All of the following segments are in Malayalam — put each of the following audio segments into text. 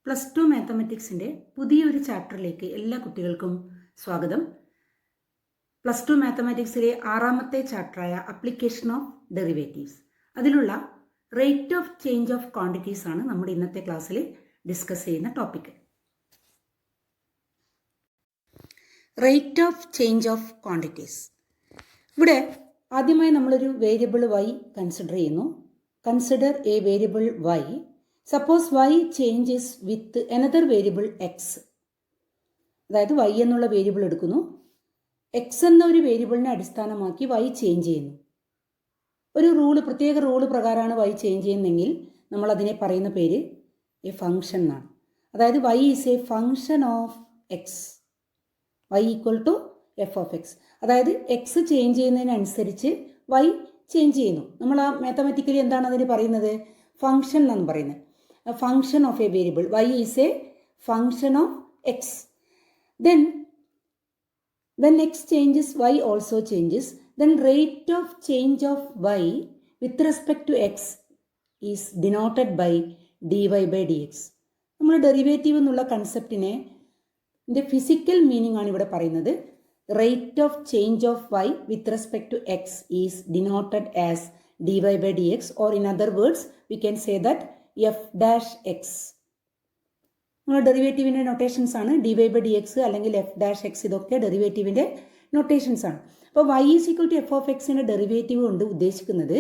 +2 മാത്തമാറ്റിക്സിൻ്റെ പുതിയൊരു ചാപ്റ്ററിലേക്ക് എല്ലാ കുട്ടികൾക്കും സ്വാഗതം. +2 മാത്തമാറ്റിക്സിലെ 6ാമത്തെ ചാപ്റ്ററായ അപ്ലിക്കേഷൻ ഓഫ് ഡെറിവേറ്റീവ്സ്, അതിലുള്ള rate of change of quantities ആണ് നമ്മുടെ ഇന്നത്തെ ക്ലാസ്സിൽ ഡിസ്കസ് ചെയ്യുന്ന topic. Rate of change of quantities. ഇവിടെ ആദ്യമായി നമ്മളൊരു വേരിയബിൾ y കൺസിഡർ ചെയ്യുന്നു. Consider A variable y. Suppose y changes with another variable X. അതായത് y എന്നുള്ള വേരിയബിൾ എടുക്കുന്നു, എക്സ് എന്ന ഒരു വേരിയബിളിനെ അടിസ്ഥാനമാക്കി y ചേഞ്ച് ചെയ്യുന്നു. ഒരു പ്രത്യേക റൂള് പ്രകാരമാണ് y ചേഞ്ച് ചെയ്യുന്നതെങ്കിൽ നമ്മൾ അതിനെ പറയുന്ന പേര് എ ഫംഗ്ഷൻ എന്നാണ്. അതായത് y is a function of x, y equal to f of x. അതായത് എക്സ് ചേഞ്ച് ചെയ്യുന്നതിനനുസരിച്ച് y ചേഞ്ച് ചെയ്യുന്നു. നമ്മൾ ആ മാത്തമാറ്റിക്കലി എന്താണ് അതിന് പറയുന്നത്? ഫംഗ്ഷൻ എന്നാണ് പറയുന്നത്. A function of a variable. Y is a function of x. Then when x changes, y also changes. Then rate of change of y with respect to x is denoted by dy by dx. നമ്മൾ ഡെറിവേറ്റീവ് എന്നുള്ള കൺസെപ്റ്റിനെ ഫിസിക്കൽ മീനിങ് ആണ് ഇവിടെ പറയുന്നത്. Rate of change of y with respect to x is denoted as dy by dx, or in other words we can say that f dash x. നമ്മൾ ഡെറിവേറ്റീവിൻ്റെ നൊട്ടേഷൻസ് ആണ് d y by d x അല്ലെങ്കിൽ എഫ് ഡാഷ് എക്സ്. ഇതൊക്കെ ഡെറിവേറ്റീവിൻ്റെ നൊട്ടേഷൻസ് ആണ്. അപ്പോൾ y is equal to f of എക്സിൻ്റെ ഡെറിവേറ്റീവ് കൊണ്ട് ഉദ്ദേശിക്കുന്നത്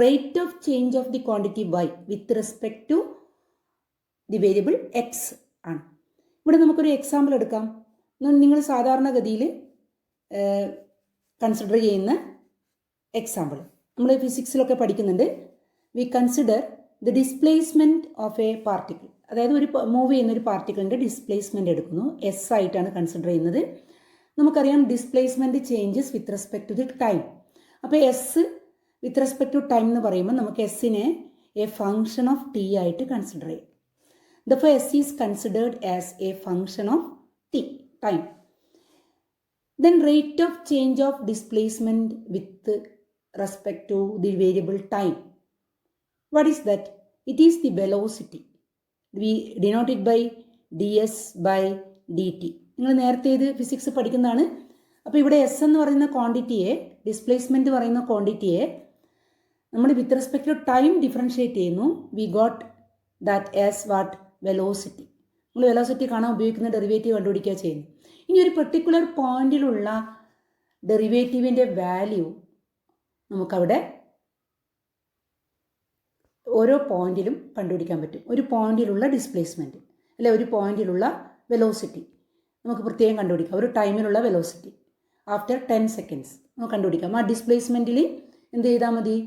rate of change of the quantity y with respect to the variable x ആണ്. ഇവിടെ നമുക്കൊരു എക്സാമ്പിൾ എടുക്കാം. നിങ്ങൾ സാധാരണഗതിയിൽ കൺസിഡർ ചെയ്യുന്ന എക്സാമ്പിൾ നമ്മൾ ഫിസിക്സിലൊക്കെ പഠിക്കുന്നുണ്ട്. We consider the displacement of a particle. അതായത് ഒരു മൂവ് ചെയ്യുന്ന ഒരു പാർട്ടിക്കിളിൻ്റെ ഡിസ്പ്ലേസ്മെൻറ്റ് എടുക്കുന്നു. എസ് ആയിട്ടാണ് കൺസിഡർ ചെയ്യുന്നത്. നമുക്കറിയാം displacement changes with respect to the time. അപ്പോൾ S with respect to time എന്ന് പറയുമ്പോൾ നമുക്ക് എസ്സിനെ എ ഫംഗ്ഷൻ ഓഫ് ടി ആയിട്ട് കൺസിഡർ ചെയ്യാം. Therefore S is considered as a function of T time. Then rate of change of displacement with respect to the variable time. What is that? It is the velocity. We denote it by ds by dt. നിങ്ങൾ നേരത്തെ ഇത് ഫിസിക്സ് പഠിക്കുന്നതാണ്. അപ്പോൾ ഇവിടെ എസ് എന്ന് പറയുന്ന ക്വാണ്ടിറ്റിയെ, ഡിസ്പ്ലേസ്മെൻറ്റ് പറയുന്ന ക്വാണ്ടിറ്റിയെ നമ്മൾ with respect to time differentiate ചെയ്യുന്നു. We got that as what? Velocity. നമ്മൾ വെലോസിറ്റി കാണാൻ ഉപയോഗിക്കുന്ന ഡെറിവേറ്റീവ് കണ്ടുപിടിക്കുക ചെയ്യുന്നു. ഇനി ഒരു പെർട്ടിക്കുലർ പോയിന്റിലുള്ള ഡെറിവേറ്റീവിൻ്റെ വാല്യൂ നമുക്കവിടെ ഓരോ പോയിന്റിലും കണ്ടുപിടിക്കാൻ പറ്റും. ഒരു പോയിന്റിലുള്ള ഡിസ്പ്ലേസ്മെൻറ്റ് അല്ലെ ഒരു പോയിന്റിലുള്ള വെലോസിറ്റി നമുക്ക് പ്രത്യേകം കണ്ടുപിടിക്കാം. ഒരു ടൈമിലുള്ള വെലോസിറ്റി ആഫ്റ്റർ 10 സെക്കൻഡ്സ് നമുക്ക് കണ്ടുപിടിക്കാം. ആ ഡിസ്പ്ലേസ്മെൻറ്റിൽ എന്ത് ചെയ്താൽ മതി?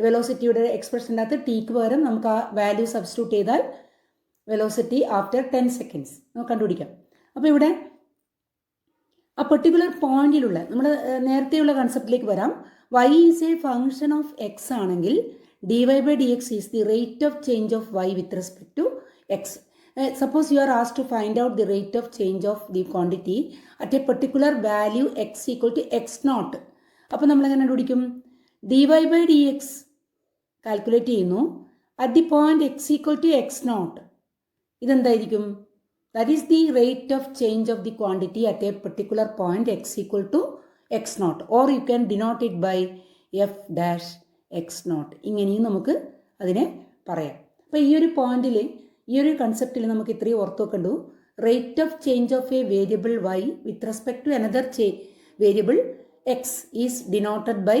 വെലോസിറ്റിയുടെ എക്സ്പ്രഷൻ്റെ അകത്ത് ടീക്ക് പകരം നമുക്ക് ആ വാല്യൂ സബ്സ്റ്റിറ്റ്യൂട്ട് ചെയ്താൽ വെലോസിറ്റി ആഫ്റ്റർ 10 സെക്കൻഡ്സ് നമുക്ക് കണ്ടുപിടിക്കാം. അപ്പോൾ ഇവിടെ ആ പെർട്ടിക്കുലർ പോയിന്റിലുള്ള നമ്മൾ നേരത്തെയുള്ള കൺസെപ്റ്റിലേക്ക് വരാം. y is a function of X ആണെങ്കിൽ dy by dx is the rate of change of y with respect to x. Suppose you are asked to find out the rate of change of the quantity at a particular value x equal to x naught. അപ്പോൾ നമ്മൾ എങ്ങനെ കണ്ടുപിടിക്കും? dy by dx കാൽക്കുലേറ്റ് ചെയ്യുന്നു at the point x equal to x naught. ഇതെന്തായിരിക്കും? That is the rate of change of the quantity at a particular point x equal to x naught, or you can denote it by f dash x naught. ഇങ്ങനെയും നമുക്ക് അതിനെ പറയാം. അപ്പോൾ ഈ ഒരു പോയിന്റിൽ, ഈ ഒരു കൺസെപ്റ്റിൽ നമുക്ക് ഇത്രയും ഓർത്ത് വെക്കണ്ടു. Rate of change of a variable Y with respect to another variable X is denoted by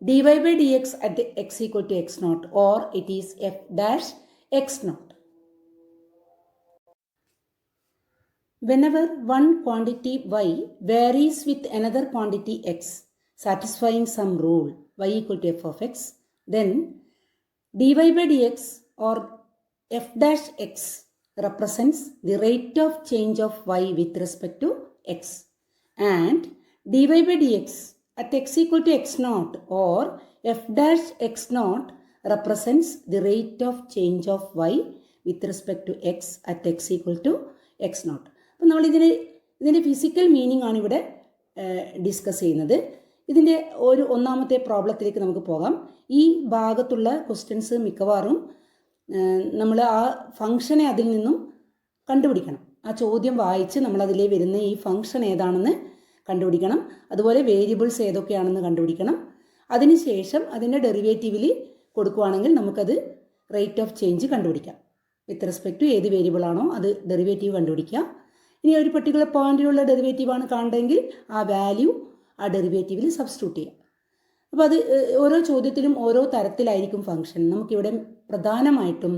dy by dx at x equal to x naught, or it is f dash x naught. Whenever one quantity y varies with another quantity x satisfying some rule y equal to f of x, then dy by dx or f dash x represents the rate of change of y with respect to x, and dy by dx at x equal to x naught or f dash x naught represents the rate of change of y with respect to x at x equal to x naught. അപ്പോൾ നമ്മൾ ഇതിൻ്റെ ഫിസിക്കൽ മീനിങ് ആണ് ഇവിടെ ഡിസ്കസ് ചെയ്യുന്നത്. ഇതിൻ്റെ ഒന്നാമത്തെ പ്രോബ്ലത്തിലേക്ക് നമുക്ക് പോകാം. ഈ ഭാഗത്തുള്ള ക്വസ്റ്റ്യൻസ് മിക്കവാറും നമ്മൾ ആ ഫംഗ്ഷനെ അതിൽ നിന്നും കണ്ടുപിടിക്കണം. ആ ചോദ്യം വായിച്ച് നമ്മളതിലെ വരുന്ന ഈ ഫംഗ്ഷൻ ഏതാണെന്ന് കണ്ടുപിടിക്കണം. അതുപോലെ വേരിയബിൾസ് ഏതൊക്കെയാണെന്ന് കണ്ടുപിടിക്കണം. അതിനുശേഷം അതിൻ്റെ ഡെറിവേറ്റീവിൽ കൊടുക്കുകയാണെങ്കിൽ നമുക്കത് റേറ്റ് ഓഫ് ചേഞ്ച് കണ്ടുപിടിക്കാം. വിത്ത് റെസ്പെക്ട് ടു ഏത് വേരിയബിളാണോ അത് ഡെറിവേറ്റീവ് കണ്ടുപിടിക്കാം. ഇനി ഒരു പർട്ടിക്കുലർ പോയിന്റിലുള്ള ഡെറിവേറ്റീവാണ് കാണേണ്ടതെങ്കിൽ ആ വാല്യൂ ആ ഡെറിവേറ്റീവിൽ സബ്സ്റ്റിറ്റ്യൂട്ട് ചെയ്യാം. അപ്പോൾ അത് ഓരോ ചോദ്യത്തിലും ഓരോ തരത്തിലായിരിക്കും ഫംഗ്ഷൻ. നമുക്കിവിടെ പ്രധാനമായിട്ടും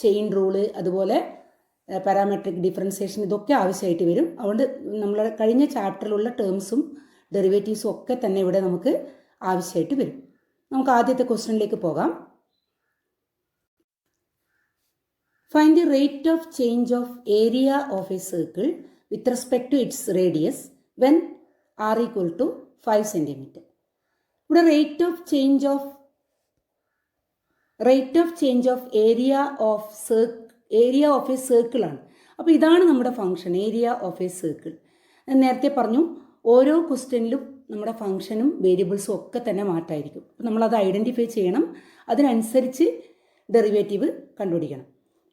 ചെയിൻ റൂള്, അതുപോലെ പാരാമെട്രിക് ഡിഫറൻസിയേഷൻ, ഇതൊക്കെ ആവശ്യമായിട്ട് വരും. അതുകൊണ്ട് നമ്മൾ കഴിഞ്ഞ ചാപ്റ്ററിലുള്ള ടേംസും ഡെറിവേറ്റീവ്സും ഒക്കെ തന്നെ ഇവിടെ നമുക്ക് ആവശ്യമായിട്ട് വരും. നമുക്ക് ആദ്യത്തെ ക്വസ്റ്റ്യനിലേക്ക് പോകാം. Find the rate of change of area of a circle with respect to its radius when r equal to 5 centimetre. ഇവിടെ rate of change of area of a circle ആണ്. അപ്പോൾ ഇതാണ് നമ്മുടെ function, area of a circle. നേരത്തെ പറഞ്ഞു ഓരോ ക്വസ്റ്റ്യനിലും നമ്മുടെ ഫംഗ്ഷനും വേരിയബിൾസും ഒക്കെ തന്നെ മാറ്റമായിരിക്കും. അപ്പോൾ നമ്മളത് ഐഡൻറ്റിഫൈ ചെയ്യണം. അതിനനുസരിച്ച് ഡെറിവേറ്റീവ് കണ്ടുപിടിക്കണം.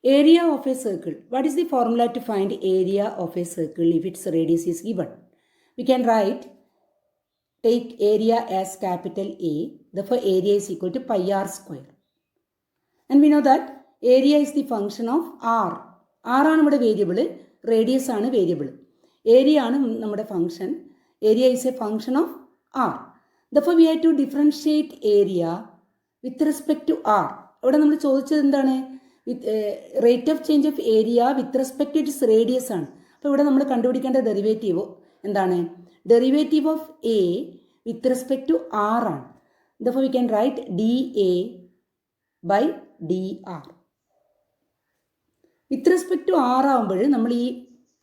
Area of a circle. What is the formula to find area of a circle if its radius is given? We can write, take area as capital A, therefore area is equal to pi r square. And we know that area is the function of r. r ആണ് നമ്മുടെ വേരിയബിൾ, റേഡിയസ് ആണ് വേരിയബിൾ. ഏരിയ ആണ് നമ്മുടെ function. Area is a function of r. therefore we have to differentiate area with respect to r. ഇവിടെ നമ്മൾ ചോദിച്ചത് എന്താണ്? Rate of change of area with respect to its radius ആണ്. അപ്പോൾ ഇവിടെ നമ്മൾ കണ്ടുപിടിക്കേണ്ട ഡെറിവേറ്റീവ് എന്താണ്? Derivative of A with respect to r ആണ്. therefore we can write dA by dr. With respect to r ആകുമ്പോൾ നമ്മൾ ഈ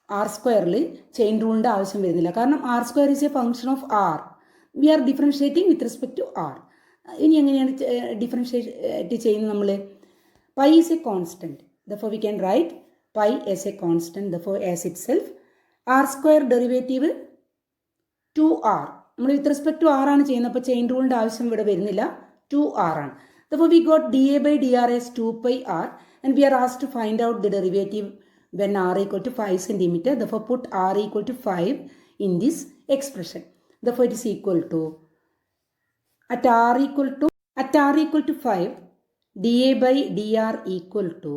ആർ സ്ക്വയറിൽ ചെയിൻ റൂളിൻ്റെ ആവശ്യം വരുന്നില്ല. കാരണം r square is a function of r. We are differentiating with respect to r. ഇനി എങ്ങനെയാണ് ഡിഫറൻഷിയേറ്റ് ചെയ്യുന്നത്? നമ്മൾ pi is a constant. therefore we can write pi as a constant. therefore as itself r square derivative 2r. നമ്മൾ വിത്ത് റെസ്പെക്ട് ടു ആർ ആണ് ചെയ്യുന്നത്. അപ്പോൾ ചെയിൻ റൂളിൻ്റെ ആവശ്യം ഇവിടെ വരുന്നില്ല, 2r ആണ്. therefore we got dA by dr as 2 pi r and we are asked to find out the derivative when r equal to 5 centimeter. therefore put r equal to 5 in this expression. therefore it is equal to at r equal to 5 dA by dr equal to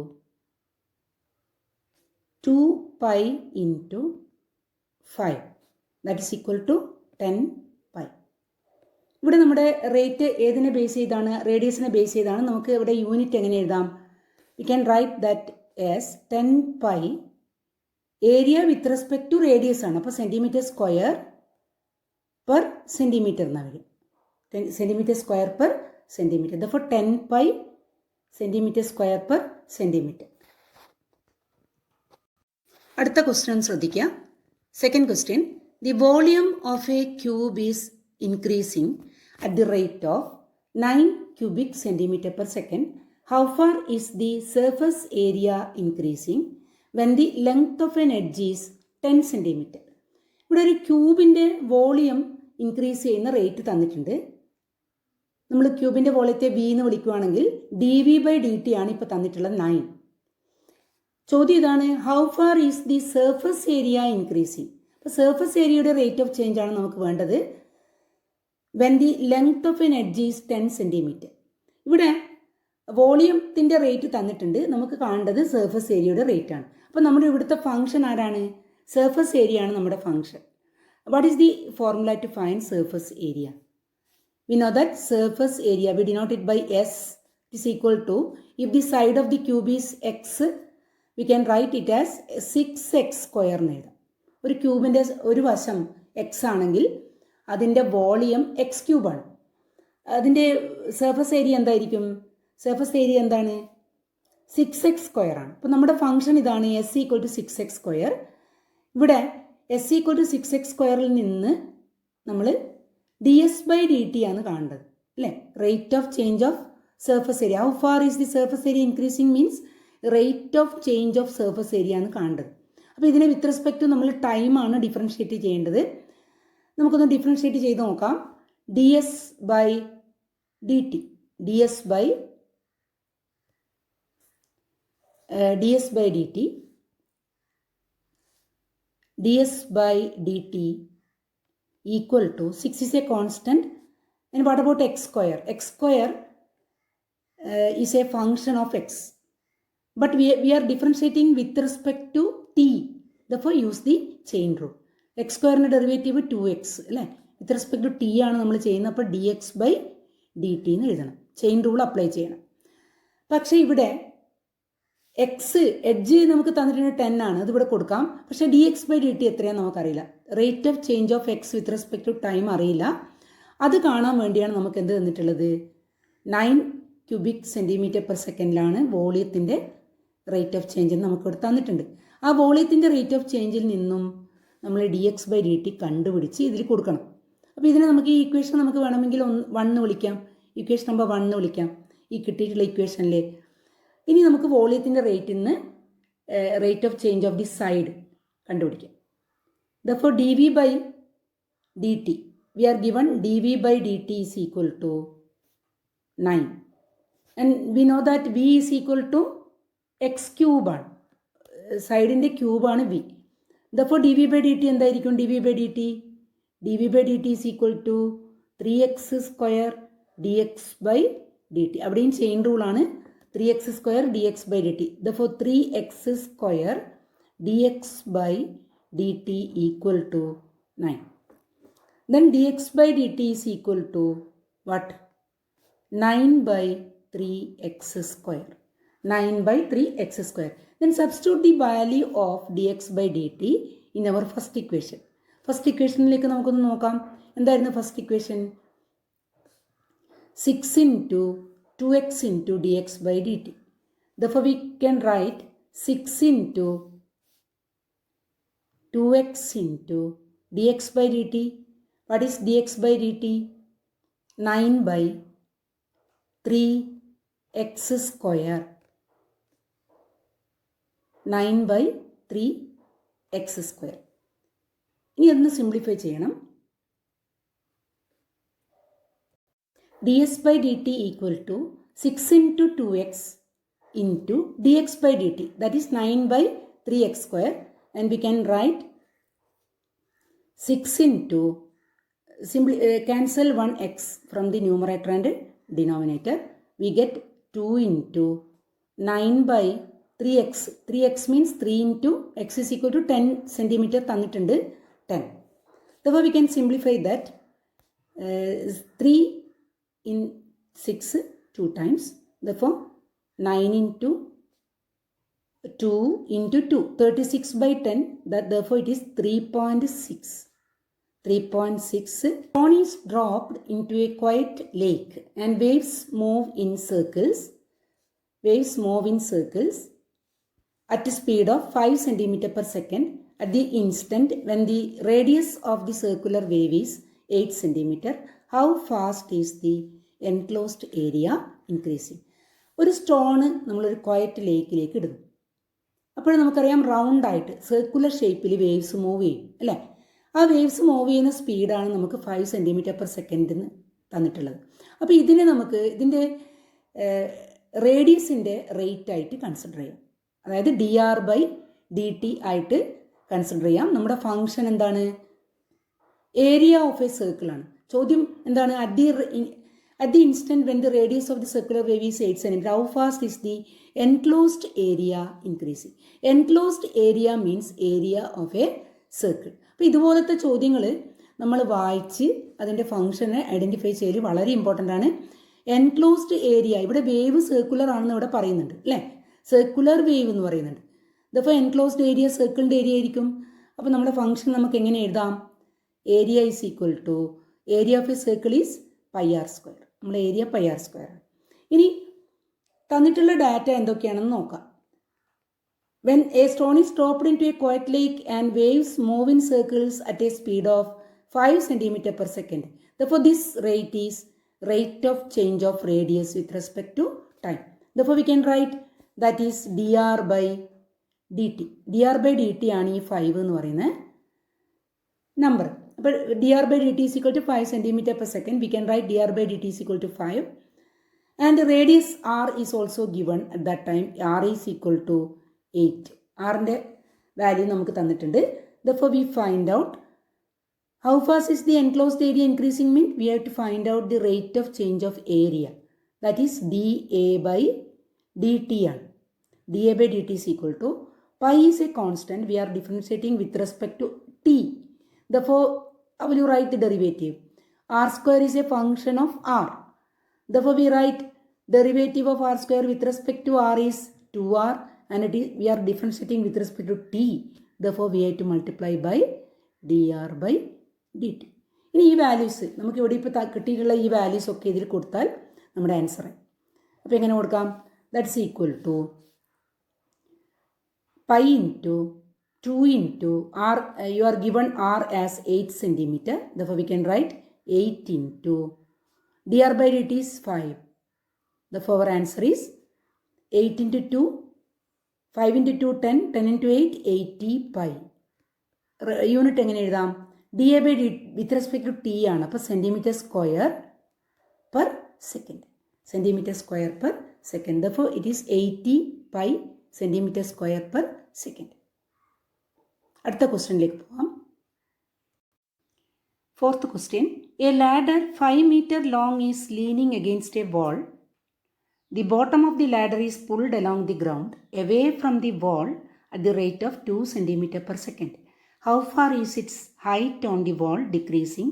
2 pi into 5, that is equal to 10 pi. ഇവിടെ നമ്മുടെ റേറ്റ് ഏതിനെ ബേസ് ചെയ്താണ്? റേഡിയസിനെ ബേസ് ചെയ്താണ്. നമുക്ക് ഇവിടെ യൂണിറ്റ് എങ്ങനെ എഴുതാം? We can write that as 10 pi. Area with respect to radius ആണ്. അപ്പോൾ സെൻറ്റിമീറ്റർ സ്ക്വയർ പെർ സെൻറ്റിമീറ്റർ എന്നാണ് വരും. Centimetre square per centimetre. therefore 10 pi centimetre square per centimetre. അടുത്ത ക്വസ്റ്റ്യൻ ശ്രദ്ധിക്കുക. Second question, the volume of a cube is increasing at the rate of 9 cubic centimeter per second. How far is the surface area increasing when the length of an edge is 10 centimeter? ഇവിടെ ഒരു ക്യൂബിൻ്റെ വോളിയം ഇൻക്രീസ് ചെയ്യുന്ന റേറ്റ് തന്നിട്ടുണ്ട്. നമ്മൾ ക്യൂബിൻ്റെ വോളിയത്തെ വി എന്ന് വിളിക്കുകയാണെങ്കിൽ dV/dt ആണ് ഇപ്പോൾ തന്നിട്ടുള്ളത് 9. ചോദ്യം ഇതാണ്, how far is the surface area increasing? അപ്പോൾ സർഫസ് ഏരിയയുടെ റേറ്റ് ഓഫ് ചേഞ്ച് ആണ് നമുക്ക് വേണ്ടത്. When the length of N edge is 10 centimetre. ഇവിടെ വോളിയത്തിൻ്റെ റേറ്റ് തന്നിട്ടുണ്ട്, നമുക്ക് കാണേണ്ടത് സർഫസ് ഏരിയയുടെ റേറ്റ് ആണ്. അപ്പോൾ നമ്മുടെ ഇവിടുത്തെ ഫംഗ്ഷൻ ആരാണ്? സർഫസ് ഏരിയ ആണ് നമ്മുടെ function. What is the formula to find surface area? We know that surface area we denote it by S is equal to, if the side of the cube is x we can write it as 6x square എന്ന് എഴുതാം. ഒരു ക്യൂബിൻ്റെ ഒരു വശം എക്സ് ആണെങ്കിൽ അതിൻ്റെ വോളിയം എക്സ് ക്യൂബാണ്. അതിൻ്റെ സർഫസ് ഏരിയ എന്തായിരിക്കും? സർഫസ് ഏരിയ എന്താണ്? 6x സ്ക്വയർ ആണ്. അപ്പോൾ നമ്മുടെ ഫംഗ്ഷൻ ഇതാണ്, s equal to 6x square. ഇവിടെ എസ് ഈക്വൽ ടു 6x സ്ക്വയറിൽ നിന്ന് നമ്മൾ ds/dt ആണ് കാണേണ്ടത്, അല്ലേ? Rate of change of surface area. How far is the surface area increasing means rate of change of surface area ആണ് കാണേണ്ടത്. അപ്പോൾ ഇതിനെ വിത്ത് റെസ്പെക്ട് നമ്മൾ ടൈമാണ് ഡിഫറൻഷിയേറ്റ് ചെയ്യേണ്ടത്. നമുക്കൊന്ന് ഡിഫറൻഷിയേറ്റ് ചെയ്ത് നോക്കാം. ds/dt ds by dt equal to 6 is a constant. And what about x square? X square is a function of x. But we are differentiating with respect to t. Therefore, use the chain rule. X square derivative 2x. With respect to t ആണ് നമ്മൾ ചെയ്യുന്നത്. അപ്പോൾ dx by dt എന്ന് എഴുതണം. ചെയിൻ റൂൾ അപ്ലൈ ചെയ്യണം. പക്ഷേ ഇവിടെ എക്സ് എഡ്ജ് നമുക്ക് തന്നിട്ടുണ്ട് 10 ആണ്, അതിവിടെ കൊടുക്കാം. പക്ഷേ dx by dt എത്രയാണെന്ന് നമുക്കറിയില്ല. Rate of change of x with respect to time അറിയില്ല. അത് കാണാൻ വേണ്ടിയാണ് നമുക്ക് എന്ത് തന്നിട്ടുള്ളത്? 9 ക്യൂബിക് സെൻറ്റിമീറ്റർ പെർ സെക്കൻഡിലാണ് വോളിയത്തിൻ്റെ റേറ്റ് ഓഫ് ചേഞ്ച് എന്ന് നമുക്കിവിടെ തന്നിട്ടുണ്ട്. ആ വോളിയത്തിൻ്റെ റേറ്റ് ഓഫ് ചേഞ്ചിൽ നിന്നും നമ്മൾ dx by dt കണ്ടുപിടിച്ച് ഇതിൽ കൊടുക്കണം. അപ്പോൾ ഇതിനെ നമുക്ക് ഈ ഇക്വേഷൻ നമുക്ക് വേണമെങ്കിൽ 1 എന്ന് വിളിക്കാം. ഇക്വേഷൻ നമ്പർ 1 എന്ന് വിളിക്കാം ഈ കിട്ടിയിട്ടുള്ള ഇക്വേഷനിലെ. ഇനി നമുക്ക് വോളിയത്തിൻ്റെ റേറ്റിൽ നിന്ന് rate of change of the side കണ്ടുപിടിക്കാം. Therefore dv by dt, we are given dv by dt is equal to 9. And we know that v is equal to x cube ആണ്, സൈഡിൻ്റെ ക്യൂബാണ് v. Therefore dv by dt എന്തായിരിക്കും? dv by dt is equal to 3x square dx by dt. അവിടെയും chain റൂളാണ്. 3x square dx by dt. Therefore 3x square dx by dt equal to 9. Then dx by dt is equal to what? 9 by 3x square. 9 by 3x square. Then substitute the value of dx by dt in our first equation. First ഇക്വേഷനിലേക്ക് നമുക്കൊന്ന് നോക്കാം. എന്തായിരുന്നു first equation? 6 into 2x into dx by dt. Therefore we can write 6 into 2x into dx by dt. What is dx by dt? 9 by 3x square. 9 by 3x square. ഇനി അതൊന്ന് സിംപ്ലിഫൈ ചെയ്യണം. ds by dt equal to 6 into 2x into dx by dt, that is 9 by 3x square, and we can write 6 into cancel 1x from the numerator and denominator. We get 2 into 9 by 3x. 3x means 3 into x is equal to 10 centimeter തന്നിട്ടുണ്ട് 10. Therefore we can simplify that. 3 in 6 2 times. Therefore 9 into 2 into 2, 36 by 10. That therefore it is 3.6. 3.6. Stone is dropped into a quiet lake and waves move in circles. Waves move in circles at a speed of 5 cm per second at the instant when the radius of the circular wave is 8 cm. How fast is the enclosed area increasing? ഒരു സ്റ്റോണ് നമ്മളൊരു ക്വയറ്റ് ലേക്കിലേക്ക് ഇടുന്നു. അപ്പോൾ നമുക്കറിയാം റൗണ്ടായിട്ട് സർക്കുലർ ഷേപ്പിൽ വേവ്സ് മൂവ് ചെയ്യും അല്ലേ? ആ വേവ്സ് മൂവ് ചെയ്യുന്ന സ്പീഡാണ് നമുക്ക് 5 cm per second തന്നിട്ടുള്ളത്. അപ്പോൾ ഇതിനെ നമുക്ക് ഇതിൻ്റെ റേഡിയസിൻ്റെ റേറ്റ് ആയിട്ട് കൺസിഡർ ചെയ്യാം. അതായത് dr by dt ആയിട്ട് കൺസിഡർ ചെയ്യാം. നമ്മുടെ ഫങ്ഷൻ എന്താണ്? ഏരിയ ഓഫ് എ സർക്കിളാണ്. ചോദ്യം എന്താണ്? at the instant when the radius of the circular wave is 8 cm, how fast is the enclosed area increasing? Enclosed area means area of a circle. അപ്പോൾ ഇതുപോലത്തെ ചോദ്യങ്ങൾ നമ്മൾ വായിച്ച് അതിൻ്റെ ഫങ്ഷനെ ഐഡൻറ്റിഫൈ ചെയ്യൽ വളരെ ഇമ്പോർട്ടൻ്റ് ആണ്. എൻക്ലോസ്ഡ് ഏരിയ, ഇവിടെ വേവ് സർക്കുലർ ആണെന്ന് ഇവിടെ പറയുന്നുണ്ട് അല്ലേ? സർക്കുലർ വേവ് എന്ന് പറയുന്നുണ്ട്. ഇതിപ്പോൾ എൻക്ലോസ്ഡ് ഏരിയ സർക്കിളിൻ്റെ ഏരിയ ആയിരിക്കും. അപ്പോൾ നമ്മുടെ ഫംഗ്ഷൻ നമുക്ക് എങ്ങനെ എഴുതാം? Area is equal to area of a circle is pi r square. നമ്മൾ ഏരിയ പൈ ആർ സ്ക്വയർ ആണ്. ഇനി തന്നിട്ടുള്ള ഡാറ്റ എന്തൊക്കെയാണെന്ന് നോക്കാം. When a stone is dropped into a quiet lake and waves move in circles at a speed of 5 cm per second. Therefore, this rate is rate of change of radius with respect to time. Therefore, we can write that is dr by dt. dr by dt ആണ് ഈ 5 എന്ന് പറയുന്ന നമ്പർ. അപ്പോൾ dr by dt is equal to 5 cm per second. We can write dr by dt is equal to 5. And radius r is also given at that time. r is equal to 8. ആറിൻ്റെ വാല്യൂ നമുക്ക് തന്നിട്ടുണ്ട്. Therefore, we find out how fast is the enclosed area increasing mean we have to find out the rate of change of area. That is dA by dt. dA by dt is equal to pi is a constant. We are differentiating with respect to t. Therefore, how will you write the derivative? R square is a function of r. Therefore, we write derivative of r square with respect to r is 2r, and we are differentiating with respect to t. Therefore, we have to multiply by dr by dt. ഇനി ഈ വാല്യൂസ് നമുക്ക് ഇവിടെ ഇപ്പോൾ കിട്ടിയിട്ടുള്ള ഈ വാല്യൂസ് ഒക്കെ ഇതിൽ കൊടുത്താൽ നമ്മുടെ ആൻസർ. അപ്പോൾ എങ്ങനെ കൊടുക്കാം? That's equal to pi into 2 into r. You are given r as 8 centimeter. Therefore, we can write 8 into dr by dt is 5. Therefore, our answer is 8 into 2, 5 into 2, 10, 10 into 8, 80 pi. Unit എങ്ങനെ എഴുതാം? dA by dt with respect to t ആണ്. അപ്പോൾ centimetre square per second. Centimetre square per second. Therefore, it is 80 pi centimetre square per second. അടുത്ത ക്വസ്റ്റ്യനിലേക്ക് പോകാം. Fourth question. A ladder 5 meter long is leaning against a wall. The bottom of the ladder is pulled along the ground away from the wall at the rate of 2 cm per second. How far is its height on the wall decreasing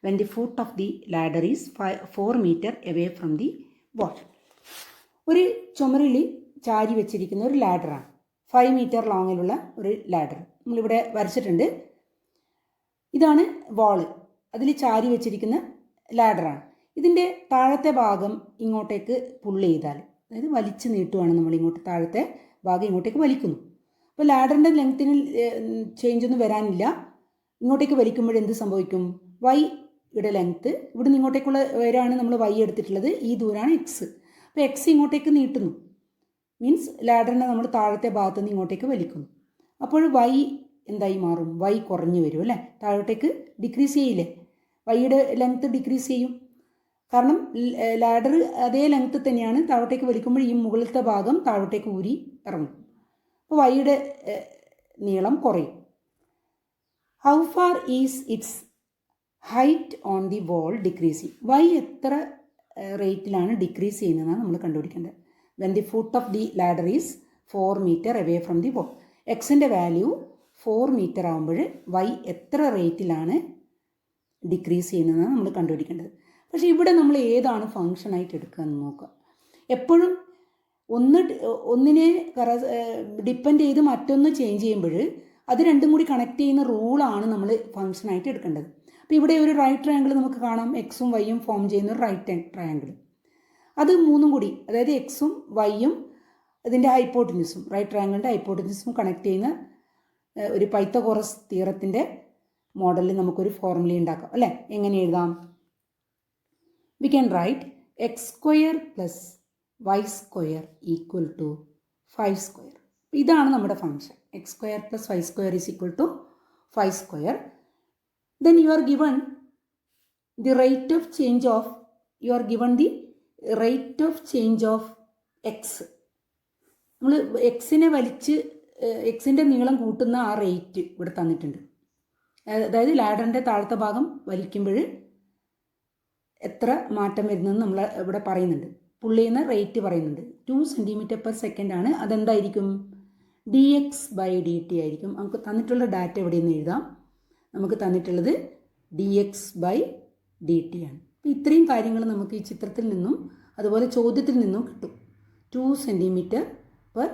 when the foot of the ladder is 4 meter away from the wall? ഒരു ചുമരിൽ ചാരി വെച്ചിരിക്കുന്ന ഒരു ലാഡറാണ്. 5 മീറ്റർ ലോങ്ങിലുള്ള ഒരു ലാഡർ നമ്മളിവിടെ വരച്ചിട്ടുണ്ട്. ഇതാണ് വാള്. അതിൽ ചാരി വെച്ചിരിക്കുന്ന ലാഡറാണ്. ഇതിൻ്റെ താഴത്തെ ഭാഗം ഇങ്ങോട്ടേക്ക് പുള്ള് ചെയ്താൽ, അതായത് വലിച്ചു നീട്ടുവാണ് നമ്മൾ ഇങ്ങോട്ട്, താഴത്തെ ഭാഗം ഇങ്ങോട്ടേക്ക് വലിക്കുന്നു. അപ്പോൾ ലാഡറിൻ്റെ ലെങ്ത്തിന് ചേഞ്ച് ഒന്നും വരാനില്ല. ഇങ്ങോട്ടേക്ക് വലിക്കുമ്പോൾ എന്ത് സംഭവിക്കും? വൈയുടെ ലെങ്ത്ത് ഇവിടുന്ന് ഇങ്ങോട്ടേക്കുള്ള വരാണ് നമ്മൾ വൈ എടുത്തിട്ടുള്ളത്. ഈ ദൂരമാണ് എക്സ്. അപ്പോൾ എക്സ് ഇങ്ങോട്ടേക്ക് നീട്ടുന്നു. മീൻസ് ലാഡറിനെ നമ്മൾ താഴത്തെ ഭാഗത്തു നിന്ന് ഇങ്ങോട്ടേക്ക് വലിക്കുന്നു. അപ്പോൾ വൈ എന്തായി മാറും? വൈ കുറഞ്ഞു വരും അല്ലേ? താഴോട്ടേക്ക് ഡിക്രീസ് ചെയ്യില്ലേ? വൈയുടെ ലെങ്ത്ത് ഡിക്രീസ് ചെയ്യും. കാരണം ലാഡർ അതേ ലെങ്ത്ത് തന്നെയാണ്. താഴോട്ടേക്ക് വലിക്കുമ്പോൾ ഈ മുകളിലത്തെ ഭാഗം താഴോട്ടേക്ക് ഊരി ഇറങ്ങും. അപ്പോൾ വൈയുടെ നീളം കുറയും. How far is its height on the wall decreasing? Y എത്ര റേറ്റിലാണ് ഡിക്രീസ് ചെയ്യുന്നതെന്നാണ് നമ്മൾ കണ്ടുപിടിക്കേണ്ടത്. When the foot of the ladder is 4 metre away from the wall. എക്സിൻ്റെ വാല്യൂ 4 മീറ്റർ ആകുമ്പോൾ വൈ എത്ര റേറ്റിലാണ് ഡിക്രീസ് ചെയ്യുന്നതെന്നാണ് നമ്മൾ കണ്ടുപിടിക്കേണ്ടത്. പക്ഷേ ഇവിടെ നമ്മൾ ഏതാണ് ഫങ്ഷനായിട്ട് എടുക്കുക എന്ന് നോക്കുക. എപ്പോഴും ഒന്നിനെ ഡിപ്പെൻഡ് ചെയ്ത് മറ്റൊന്ന് ചേഞ്ച് ചെയ്യുമ്പോൾ അത് രണ്ടും കൂടി കണക്ട് ചെയ്യുന്ന റൂളാണ് നമ്മൾ ഫങ്ഷനായിട്ട് എടുക്കേണ്ടത്. അപ്പോൾ ഇവിടെ ഒരു റൈറ്റ് ട്രയാങ്കിൾ നമുക്ക് കാണാം. എക്സും വൈയും ഫോം ചെയ്യുന്ന ഒരു റൈറ്റ് ട്രയാങ്കിൾ. അത് മൂന്നും കൂടി, അതായത് എക്സും വൈയും ഇതിൻ്റെ ഹൈപ്പോട്ടിനിസും, റൈറ്റ് ട്രയാങ്കിളിൻ്റെ ഹൈപ്പോട്ടിനിസും കണക്ട് ചെയ്യുന്ന ഒരു പൈത്തഗോറസ് തിയറത്തിൻ്റെ മോഡലിൽ നമുക്കൊരു ഫോർമുല ഉണ്ടാക്കാം അല്ലേ? എങ്ങനെ എഴുതാം? We can write x square plus y square equal to 5 square. ഇതാണ് നമ്മുടെ function. X square plus y square is equal to 5 square. Then you are given the rate of change of x. നമ്മൾ എക്സിനെ വലിച്ച് എക്സിൻ്റെ നീളം കൂട്ടുന്ന ആ റേറ്റ് ഇവിടെ തന്നിട്ടുണ്ട്. അതായത് ലാഡറിൻ്റെ താഴത്തെ ഭാഗം വലിക്കുമ്പോൾ എത്ര മാറ്റം വരുന്നതെന്ന് നമ്മൾ ഇവിടെ പറയുന്നുണ്ട്. പുള്ളി ചെയ്യുന്ന റേറ്റ് പറയുന്നുണ്ട്. 2 സെൻറ്റിമീറ്റർ പെർ സെക്കൻഡ് ആണ്. അതെന്തായിരിക്കും? dx by dt ആയിരിക്കും. നമുക്ക് തന്നിട്ടുള്ള ഡാറ്റ എവിടെയെന്ന് എഴുതാം. നമുക്ക് തന്നിട്ടുള്ളത് dx by dt ആണ്. അപ്പോൾ ഇത്രയും കാര്യങ്ങൾ നമുക്ക് ഈ ചിത്രത്തിൽ നിന്നും അതുപോലെ ചോദ്യത്തിൽ നിന്നും കിട്ടും. 2 സെൻറ്റിമീറ്റർ പെർ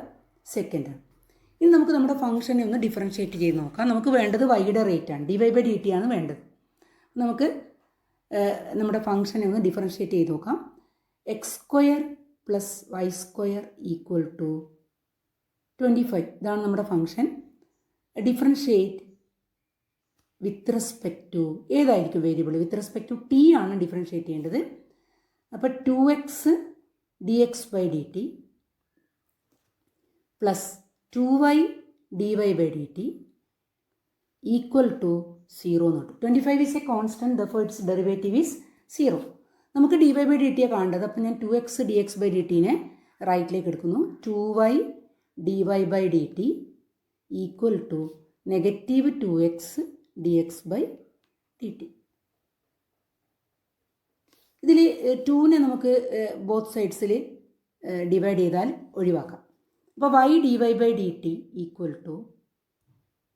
സെക്കൻഡ് ആണ്. ഇനി നമുക്ക് നമ്മുടെ ഫംഗ്ഷനെ ഒന്ന് ഡിഫറൻഷ്യേറ്റ് ചെയ്ത് നോക്കാം. നമുക്ക് വേണ്ടത് വൈയുടെ റേറ്റാണ്. dy by dt ആണ് വേണ്ടത്. നമുക്ക് നമ്മുടെ ഫംഗ്ഷനെ ഒന്ന് ഡിഫറൻഷ്യേറ്റ് ചെയ്ത് നോക്കാം. X square plus y square equal to 25. ഇതാണ് നമ്മുടെ function. Differentiate with respect to ഏതായിരിക്കും variable? With respect to t ആണ് ഡിഫറൻഷ്യേറ്റ് ചെയ്യേണ്ടത്. അപ്പോൾ 2x dx by dt plus 2y dy by dt equal to 0 note. 25 is a constant, therefore its derivative is 0. നമുക്ക് dy by dt കാണേണ്ടത്. അപ്പോൾ ഞാൻ 2x dx by dt റൈറ്റിലേക്ക് എടുക്കുന്നു. 2y dy by dt equal to negative 2x dx by dt. ഇതിൽ 2നെ നമുക്ക് ബോത്ത് സൈഡ്സിൽ ഡിവൈഡ് ചെയ്താൽ ഒഴിവാക്കാം. അപ്പോൾ y dy by dt equal to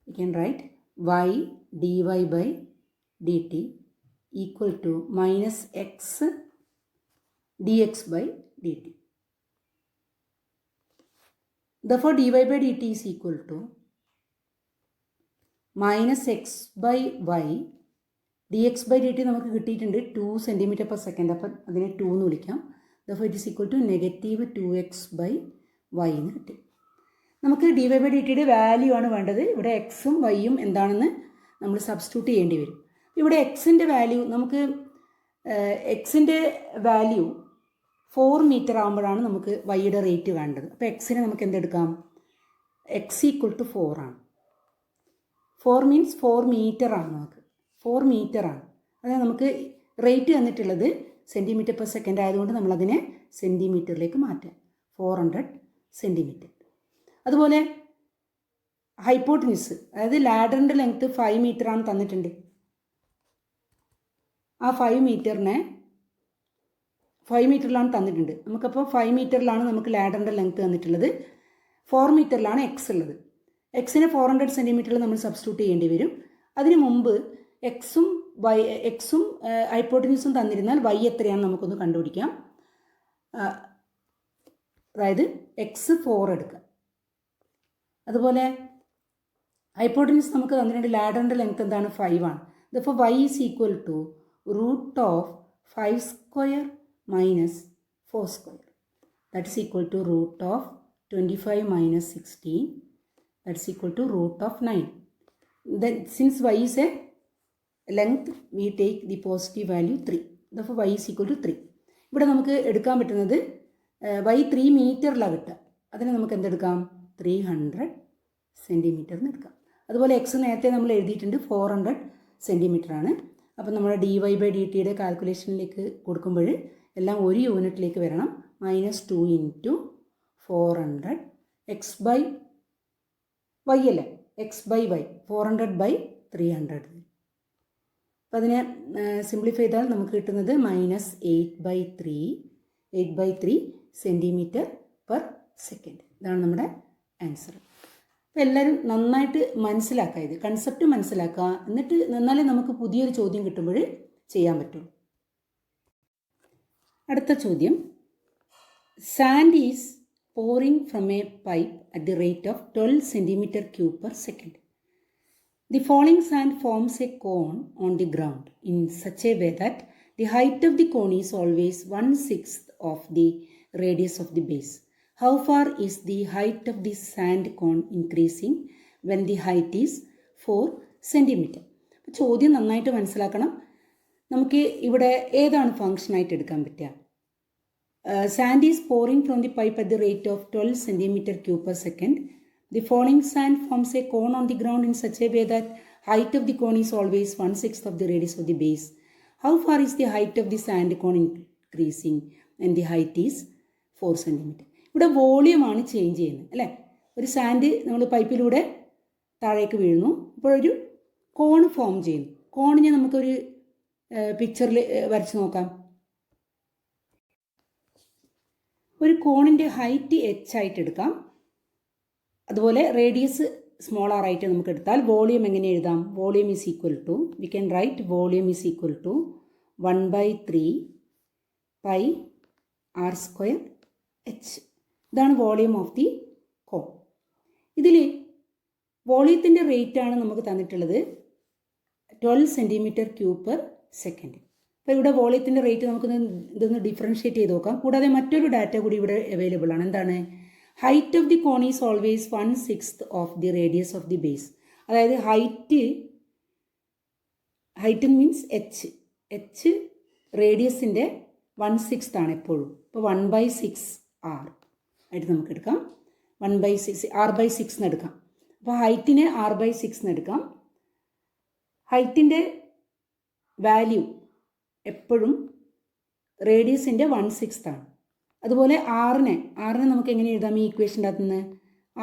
you can write y dy by dt equal to minus x dx by dt. Therefore dy by dt is equal to minus x by y dx by dt നമുക്ക് കിട്ടിയിട്ടുണ്ട് 2 cm/s. അപ്പം അതിനെ 2 എന്ന് വിളിക്കാം. Therefore it is equal to negative 2x by y എന്ന് കിട്ടി. നമുക്ക് dy by dtയുടെ വാല്യൂ ആണ് വേണ്ടത്. ഇവിടെ എക്സും വൈയും എന്താണെന്ന് നമ്മൾ സബ്സ്റ്റിറ്റ്യൂട്ട് ചെയ്യേണ്ടി വരും. ഇവിടെ എക്സിൻ്റെ വാല്യൂ നമുക്ക് എക്സിൻ്റെ വാല്യൂ 4 മീറ്റർ ആകുമ്പോഴാണ് നമുക്ക് വൈയുടെ റേറ്റ് വേണ്ടത്. അപ്പോൾ എക്സിനെ നമുക്ക് എന്തെടുക്കാം? എക്സ് ഈക്വൽ ടു 4 ആണ്. 4 മീൻസ് 4 മീറ്റർ ആണ്. നമുക്ക് 4 മീറ്റർ ആണ്. അതായത് നമുക്ക് റേറ്റ് തന്നിട്ടുള്ളത് cm/s ആയതുകൊണ്ട് നമ്മളതിനെ സെൻറ്റിമീറ്ററിലേക്ക് മാറ്റാം. 400 സെൻറ്റിമീറ്റർ. അതുപോലെ ഹൈപ്പോട്ടിനിസ്, അതായത് ലാഡറിൻ്റെ ലെങ്ത്ത് 5 മീറ്റർ ആണ് തന്നിട്ടുണ്ട്. ആ 5 മീറ്ററിലാണ് തന്നിട്ടുണ്ട്. നമുക്കപ്പോൾ 5 മീറ്ററിലാണ് നമുക്ക് ലാഡറിൻ്റെ ലെങ്ത്ത് തന്നിട്ടുള്ളത്. 4 മീറ്ററിലാണ് എക്സ് ഉള്ളത്. എക്സിനെ 400 സെൻറ്റിമീറ്ററിൽ നമ്മൾ സബ്സ്റ്റിറ്റ്യൂട്ട് ചെയ്യേണ്ടി വരും. അതിന് മുമ്പ് എക്സും ഹൈപ്പോട്ടിനിസും തന്നിരുന്നാൽ വൈ എത്രയാണെന്ന് നമുക്കൊന്ന് കണ്ടുപിടിക്കാം. അതായത് എക്സ് 4 എടുക്കുക. അതുപോലെ ഹൈപ്പോട്ടിനിസ് നമുക്ക് തന്നിട്ടുണ്ട്. ലാഡറിൻ്റെ ലെങ്ത്ത് എന്താണ്? 5 ആണ്. ഇതിപ്പോൾ y is equal to root of 5 square minus 4 square. That is equal to root of 25 മൈനസ് 16. That is equal to root of 9. Then since y is a length, we take the positive value 3. Therefore y is equal to 3. ഇവിടെ നമുക്ക് എടുക്കാൻ പറ്റുന്നത് y 3 മീറ്ററിലാണ് കിട്ടുക. അതിനെ നമുക്ക് എന്തെടുക്കാം? 300 സെൻറ്റിമീറ്റർ എന്ന് എടുക്കാം. അതുപോലെ എക്സ് നേരത്തെ നമ്മൾ എഴുതിയിട്ടുണ്ട് 400 സെൻറ്റിമീറ്റർ ആണ്. അപ്പം നമ്മുടെ dy by dtയുടെ കാൽക്കുലേഷനിലേക്ക് കൊടുക്കുമ്പോൾ എല്ലാം ഒരു യൂണിറ്റിലേക്ക് വരണം. -2 ഇൻറ്റു 400 എക്സ് ബൈ വൈ അല്ലേ, എക്സ് ബൈ വൈ 400 ബൈ 300. അപ്പം അതിനെ സിംപ്ലിഫൈ ചെയ്താൽ നമുക്ക് കിട്ടുന്നത് -8/3 സെൻറ്റിമീറ്റർ പെർ സെക്കൻഡ്. ഇതാണ് നമ്മുടെ ആൻസർ. അപ്പോൾ എല്ലാവരും നന്നായിട്ട് മനസ്സിലാക്കുക, ഇത് കൺസെപ്റ്റ് മനസ്സിലാക്കുക. എന്നിട്ട് എന്നാലേ നമുക്ക് പുതിയൊരു ചോദ്യം കിട്ടുമ്പോൾ ചെയ്യാൻ പറ്റുള്ളൂ. അടുത്ത ചോദ്യം, sand is pouring from a pipe at the rate of 12 cm³ per second. The falling sand forms a cone on the ground in such a way that the height of the cone is always 1/6 of the radius of the base. How far is the height of the sand cone increasing when the height is 4 cm? ചോദ്യം നന്നായിട്ട് മനസ്സിലാക്കണം. നമുക്ക് ഇവിടെ ഏതാണ് ഫങ്ഷനായിട്ട് എടുക്കാൻ പറ്റുക? Sand is pouring from the pipe at the rate of 12 cm³ per second. The falling sand forms a cone on the ground in such a way that height of the cone is always 1/6 of the radius of the base. How far is the height of the sand cone increasing when the height is 4 cm? ഇവിടെ വോളിയമാണ് ചേഞ്ച് ചെയ്യുന്നത് അല്ലേ. ഒരു സാൻഡ് നമ്മൾ പൈപ്പിലൂടെ താഴേക്ക് വീഴുന്നു, അപ്പോൾ ഒരു കോൺ ഫോം ചെയ്യുന്നു. കോണിനെ നമുക്കൊരു പിക്ചറിൽ വരച്ച് നോക്കാം. ഒരു കോണിൻ്റെ ഹൈറ്റ് h ആയിട്ട് എടുക്കാം. അതുപോലെ റേഡിയസ് സ്മോൾ r ആയിട്ട് നമുക്ക് എടുത്താൽ വോളിയം എങ്ങനെ എഴുതാം? Volume is equal to, we can write volume is equal to 1/3 pi r² h. ഇതാണ് വോളിയം ഓഫ് ദി കോൺ. ഇതിൽ വോളിയത്തിൻ്റെ റേറ്റാണ് നമുക്ക് തന്നിട്ടുള്ളത് 12 cm³ per second. അപ്പോൾ ഇവിടെ വോളിയത്തിൻ്റെ റേറ്റ് ഇതൊന്ന് ഡിഫറൻഷ്യേറ്റ് ചെയ്ത് നോക്കാം. കൂടാതെ മറ്റൊരു ഡാറ്റ കൂടി ഇവിടെ അവൈലബിൾ ആണ്. എന്താണ്? Height of the cone is always 1/6 of the radius of the base. അതായത് ഹൈറ്റ് മീൻസ് h റേഡിയസിൻ്റെ 1/6 ആണ് എപ്പോഴും. അപ്പോൾ 1/6 r ആയിട്ട് നമുക്ക് എടുക്കാം. 1/6 r/6 എന്ന് എടുക്കാം. അപ്പോൾ ഹൈറ്റിനെ r/6 എന്ന് എടുക്കാം. ഹൈറ്റിൻ്റെ വാല്യൂ എപ്പോഴും റേഡിയസിൻ്റെ 1/6 ആണ്. അതുപോലെ ആറിനെ നമുക്ക് എങ്ങനെ എഴുതാം? ഈ ഇക്വേഷൻ്റെ അകത്ത് നിന്ന്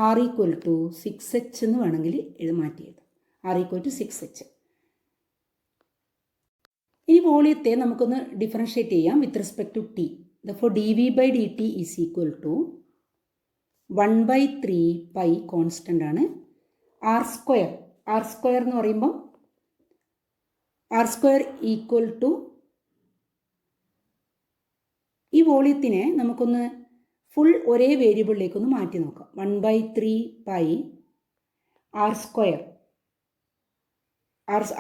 ആർ ഈക്വൽ ടു 6h എന്ന് വേണമെങ്കിൽ ഇത് മാറ്റി എഴുതാം. R equal to 6h. ഈ വോളിയത്തെ നമുക്കൊന്ന് ഡിഫറൻഷ്യേറ്റ് ചെയ്യാം with respect to t. Therefore d v by D t is equal to 1/3 pi constant ആണ്. ആർ സ്ക്വയർ എന്ന് പറയുമ്പം ആർ സ്ക്വയർ ഈക്വൽ ടു ഈ വോളിയത്തിനെ നമുക്കൊന്ന് ഫുൾ ഒരേ വേരിയബിളിലേക്കൊന്ന് മാറ്റി നോക്കാം. 1/3 പൈ ആർ സ്ക്വയർ.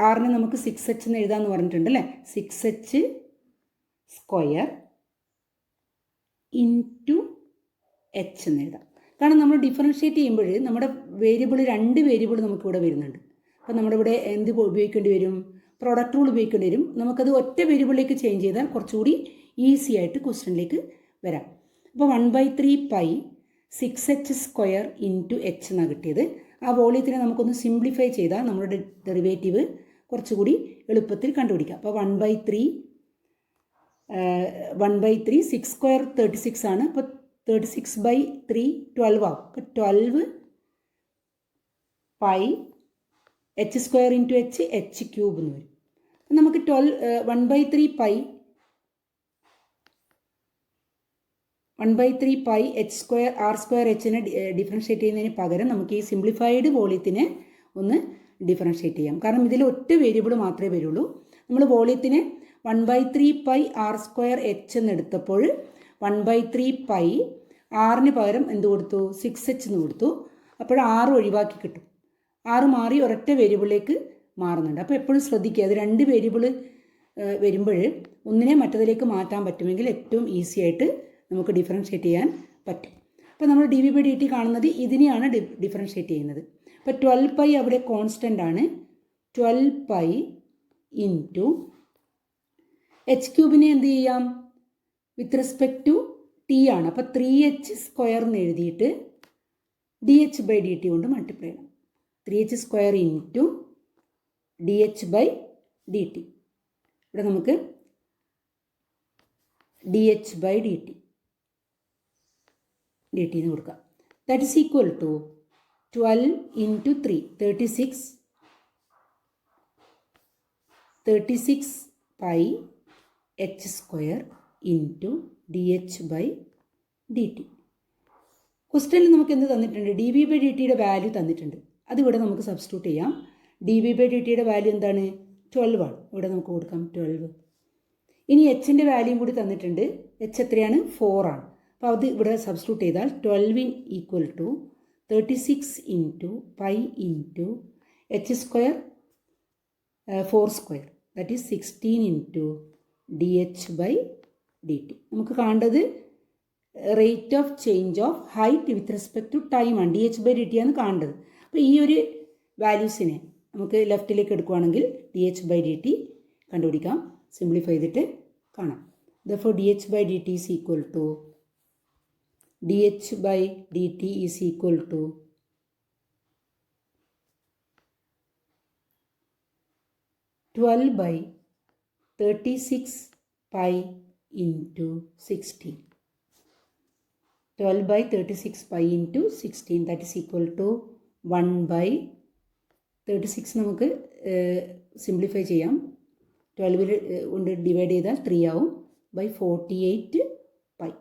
ആറിനെ നമുക്ക് 6h എന്ന് എഴുതാമെന്ന് പറഞ്ഞിട്ടുണ്ട് അല്ലേ. 6h സ്ക്വയർ ഇൻറ്റു h എന്ന് എഴുതാം. കാരണം നമ്മൾ ഡിഫറൻഷ്യേറ്റ് ചെയ്യുമ്പോൾ നമ്മുടെ വേരിയബിൾ 2 വേരിയബിൾ നമുക്കിവിടെ വരുന്നുണ്ട്. അപ്പോൾ നമ്മുടെ ഇവിടെ എന്ത് ഉപയോഗിക്കേണ്ടി വരും? പ്രോഡക്റ്റ് റൂൾ ഉപയോഗിക്കേണ്ടി വരും. നമുക്കത് ഒറ്റ വേരിയബിളിലേക്ക് ചേഞ്ച് ചെയ്താൽ കുറച്ചുകൂടി ഈസി ആയിട്ട് ക്വസ്റ്റ്യനിലേക്ക് വരാം. അപ്പോൾ 1/3 pi 6h square into h എന്നാണ് കിട്ടിയത്. ആ വോളിയത്തിനെ നമുക്കൊന്ന് സിംപ്ലിഫൈ ചെയ്താൽ നമ്മുടെ ഡെറിവേറ്റീവ് കുറച്ചുകൂടി എളുപ്പത്തിൽ കണ്ടുപിടിക്കാം. അപ്പോൾ 1/3 6 സ്ക്വയർ 36 ആണ്. അപ്പോൾ 36/3 12 ആവും. അപ്പോൾ 12 pi h square into h cube എന്ന് വരും. അപ്പം നമുക്ക് 1/3 pi h square r square എച്ചിനെ ഡിഫറൻഷ്യേറ്റ് ചെയ്യുന്നതിന് പകരം നമുക്ക് ഈ സിംപ്ലിഫൈഡ് വോളിയത്തിനെ ഒന്ന് ഡിഫറൻഷ്യേറ്റ് ചെയ്യാം. കാരണം ഇതിൽ ഒറ്റ വേരിയബിൾ മാത്രമേ വരുള്ളൂ. നമ്മൾ വോളിയത്തിനെ 1/3 പൈ ആർ സ്ക്വയർ എച്ച് എന്ന് എടുത്തപ്പോൾ 1/3 പൈ ആറിന് പകരം എന്ത് കൊടുത്തു? 6h എന്ന് കൊടുത്തു. അപ്പോൾ 6 ഒഴിവാക്കി കിട്ടും. 6 മാറി ഒരൊറ്റ വേരിയബിളിലേക്ക് മാറുന്നുണ്ട്. അപ്പോൾ എപ്പോഴും ശ്രദ്ധിക്കുക, അത് 2 വേരിയബിൾ വരുമ്പോൾ ഒന്നിനെ മറ്റതിലേക്ക് മാറ്റാൻ പറ്റുമെങ്കിൽ ഏറ്റവും ഈസി ആയിട്ട് നമുക്ക് ഡിഫറൻഷ്യേറ്റ് ചെയ്യാൻ പറ്റും. അപ്പോൾ നമ്മൾ d v by D t കാണുന്നത് ഇതിനെയാണ് ഡിഫറൻഷ്യേറ്റ് ചെയ്യുന്നത്. അപ്പോൾ 12 പൈ അവിടെ കോൺസ്റ്റൻ്റ് ആണ്. 12 പൈ ഇൻറ്റു h ക്യൂബിനെ എന്ത് ചെയ്യാം? വിത്ത് റെസ്പെക്ട് ടു ടി ആണ്. അപ്പോൾ 3h സ്ക്വയർ എന്ന് എഴുതിയിട്ട് d H by D t കൊണ്ട് മൾട്ടിപ്ലൈ ചെയ്യണം. 3h square into d H by D t. ഇവിടെ നമുക്ക് d H by D t എന്ന് കൊടുക്കാം. That is equal to 12 into 3 36 pi h square into d H by D t. ക്വസ്റ്റ്യനിൽ നമുക്ക് എന്ത് തന്നിട്ടുണ്ട്? ഡി വി ബൈ ഡി ടിയുടെ വാല്യൂ തന്നിട്ടുണ്ട്. അതിവിടെ നമുക്ക് സബ്സ്റ്റിറ്റ്യൂട്ട് ചെയ്യാം. ഡി വി ബൈ ഡി ടിയുടെ വാല്യൂ എന്താണ്? 12 ആണ്. ഇവിടെ നമുക്ക് കൊടുക്കാം 12. ഇനി എച്ചിൻ്റെ വാല്യൂം കൂടി തന്നിട്ടുണ്ട്. എച്ച് എത്രയാണ്? 4 ആണ്. അപ്പോൾ അത് ഇവിടെ സബ്സ്റ്റിറ്റ്യൂട്ട് ചെയ്താൽ 12 equal to 36 into pi into h square 4 square that is 16 into d H by D t. നമുക്ക് കാണേണ്ടത് rate of change of height with respect to time ആണ്. D H by D t ആണ് കാണേണ്ടത്. അപ്പോൾ ഈ ഒരു വാല്യൂസിനെ നമുക്ക് ലെഫ്റ്റിലേക്ക് എടുക്കുകയാണെങ്കിൽ ഡി എച്ച് ബൈ ഡി ടി കണ്ടുപിടിക്കാം. സിംപ്ലിഫൈ ചെയ്തിട്ട് കാണാം. Therefore d H by D t is equal to d H by D t is equal to 12/36 pi into 16. 12/36 pi into 16 that is equal to 1/36 നമുക്ക് സിംപ്ലിഫൈ ചെയ്യാം. 12 കൊണ്ട് ഡിവൈഡ് ചെയ്താൽ 3 ആവും. By 48 pi.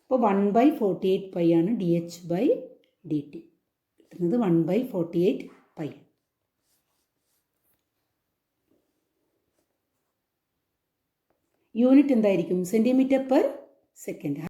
അപ്പോൾ 1/48 പൈ ആണ് d H by D t കിട്ടുന്നത്. 1/48 പൈ. യൂണിറ്റ് എന്തായിരിക്കും? Centimetre per second.